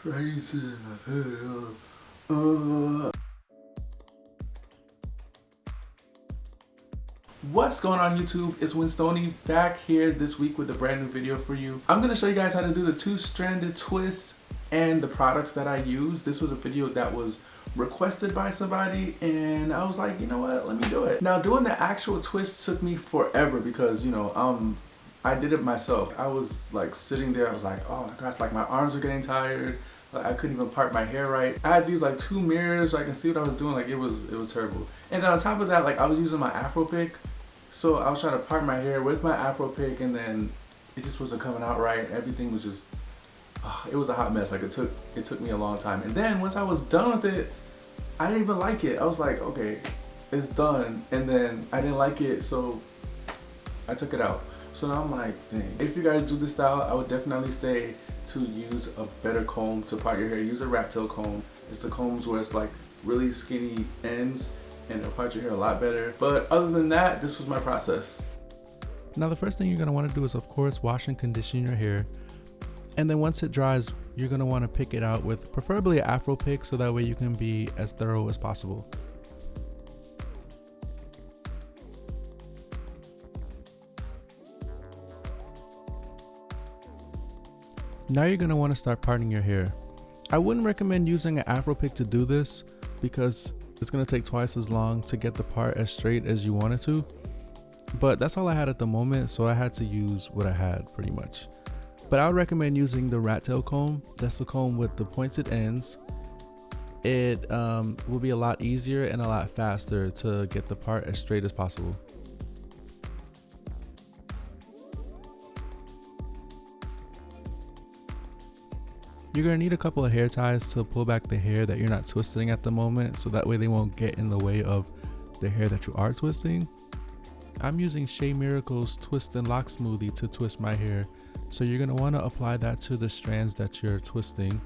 crazy. Uh. What's going on YouTube? It's Winstonee back here this week with a brand new video for you. I'm going to show you guys how to do the two-stranded twists and the products that I use. This was a video that was requested by somebody and I was like, you know what, let me do it. Now doing the actual twist took me forever because, you know, I did it myself. I was like sitting there, I was like, oh my gosh, like my arms are getting tired. Like I couldn't even part my hair right. I had to use like 2 mirrors so I can see what I was doing. Like it was terrible. And then on top of that, like I was using my Afro pick. So I was trying to part my hair with my Afro pick and then it just wasn't coming out right. Everything was just, it was a hot mess. Like it took me a long time. And then once I was done with it, I didn't even like it. I was like, okay, it's done. And then I didn't like it, so I took it out. So now I'm like, dang. If you guys do this style, I would definitely say to use a better comb to part your hair. Use a rat tail comb. It's the combs where it's like really skinny ends and it'll part your hair a lot better. But other than that, this was my process. Now the first thing you're going to want to do is of course wash and condition your hair. And then once it dries, you're going to want to pick it out with preferably an Afro pick so that way you can be as thorough as possible. Now you're going to want to start parting your hair. I wouldn't recommend using an Afro pick to do this because it's going to take twice as long to get the part as straight as you want it to. But that's all I had at the moment, so I had to use what I had pretty much. But I would recommend using the rat tail comb. That's the comb with the pointed ends. It will be a lot easier and a lot faster to get the part as straight as possible. You're going to need a couple of hair ties to pull back the hair that you're not twisting at the moment, so that way they won't get in the way of the hair that you are twisting. I'm using Shea Miracle's Twist and Lock Smoothie to twist my hair, so you're going to want to apply that to the strands that you're twisting.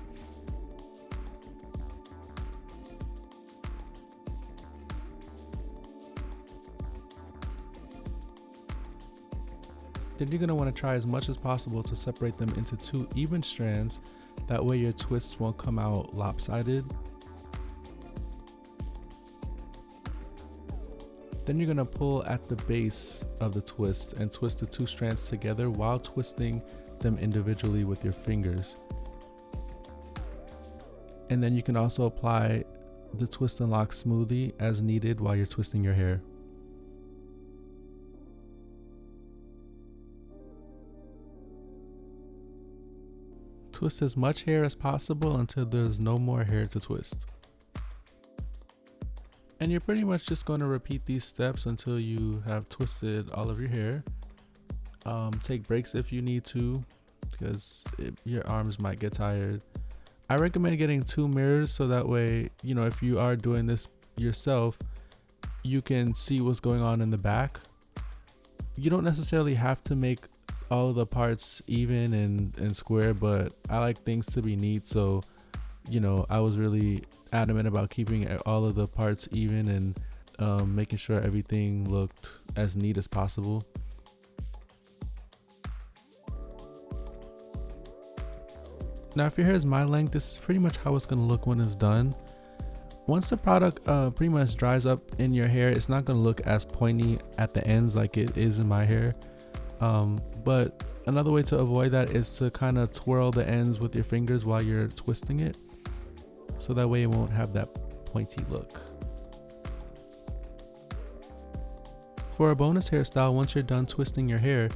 Then you're going to want to try as much as possible to separate them into 2 even strands. That way your twists won't come out lopsided. Then you're going to pull at the base of the twist and twist the 2 strands together while twisting them individually with your fingers. And then you can also apply the Twist and Lock Smoothie as needed while you're twisting your hair. Twist as much hair as possible until there's no more hair to twist. And you're pretty much just going to repeat these steps until you have twisted all of your hair. Take breaks if you need to, because your arms might get tired. I recommend getting 2 mirrors so that way, you know, if you are doing this yourself, you can see what's going on in the back. You don't necessarily have to make all of the parts even and square, but I like things to be neat, so you know I was really adamant about keeping all of the parts even and making sure everything looked as neat as possible. Now if your hair is my length, this is pretty much how it's going to look when it's done. Once the product pretty much dries up in your hair, it's not going to look as pointy at the ends like it is in my hair. But another way to avoid that is to kind of twirl the ends with your fingers while you're twisting it, so that way it won't have that pointy look. For a bonus hairstyle, once you're done twisting your hair,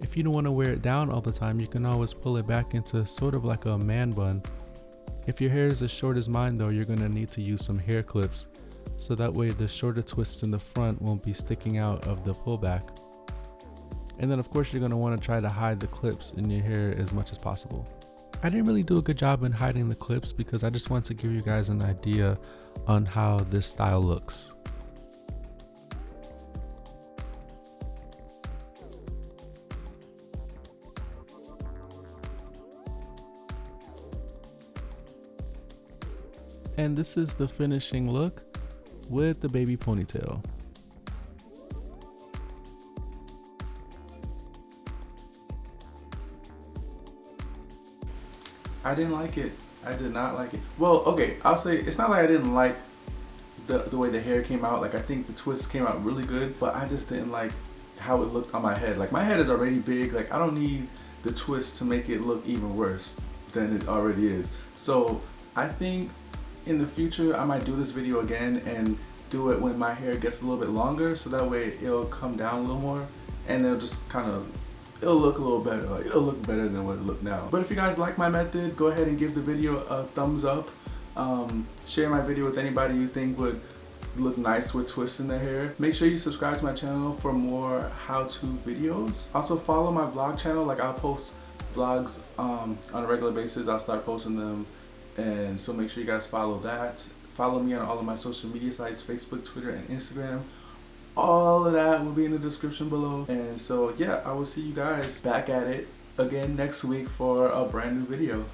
if you don't want to wear it down all the time, you can always pull it back into sort of like a man bun. If your hair is as short as mine though, you're going to need to use some hair clips, so that way the shorter twists in the front won't be sticking out of the pullback. And then of course you're going to want to try to hide the clips in your hair as much as possible. I didn't really do a good job in hiding the clips because I just wanted to give you guys an idea on how this style looks. And this is the finishing look with the baby ponytail. I didn't like it. I did not like it. Well, okay, I'll say it's not like I didn't like the way the hair came out. Like, I think the twist came out really good, but I just didn't like how it looked on my head. Like, my head is already big. Like, I don't need the twist to make it look even worse than it already is. So I think in the future I might do this video again and do it when my hair gets a little bit longer, so that way it'll come down a little more and it'll just kind of, it'll look a little better. Like, it'll look better than what it looked now. But if you guys like my method, go ahead and give the video a thumbs up. Share my video with anybody you think would look nice with twists in their hair. Make sure you subscribe to my channel for more how-to videos. Also follow my vlog channel. Like, I'll post vlogs on a regular basis. I'll start posting them, and so make sure you guys follow that. Follow me on all of my social media sites, Facebook, Twitter, and Instagram. All of that will be in the description below. And so yeah, I will see you guys back at it again next week for a brand new video.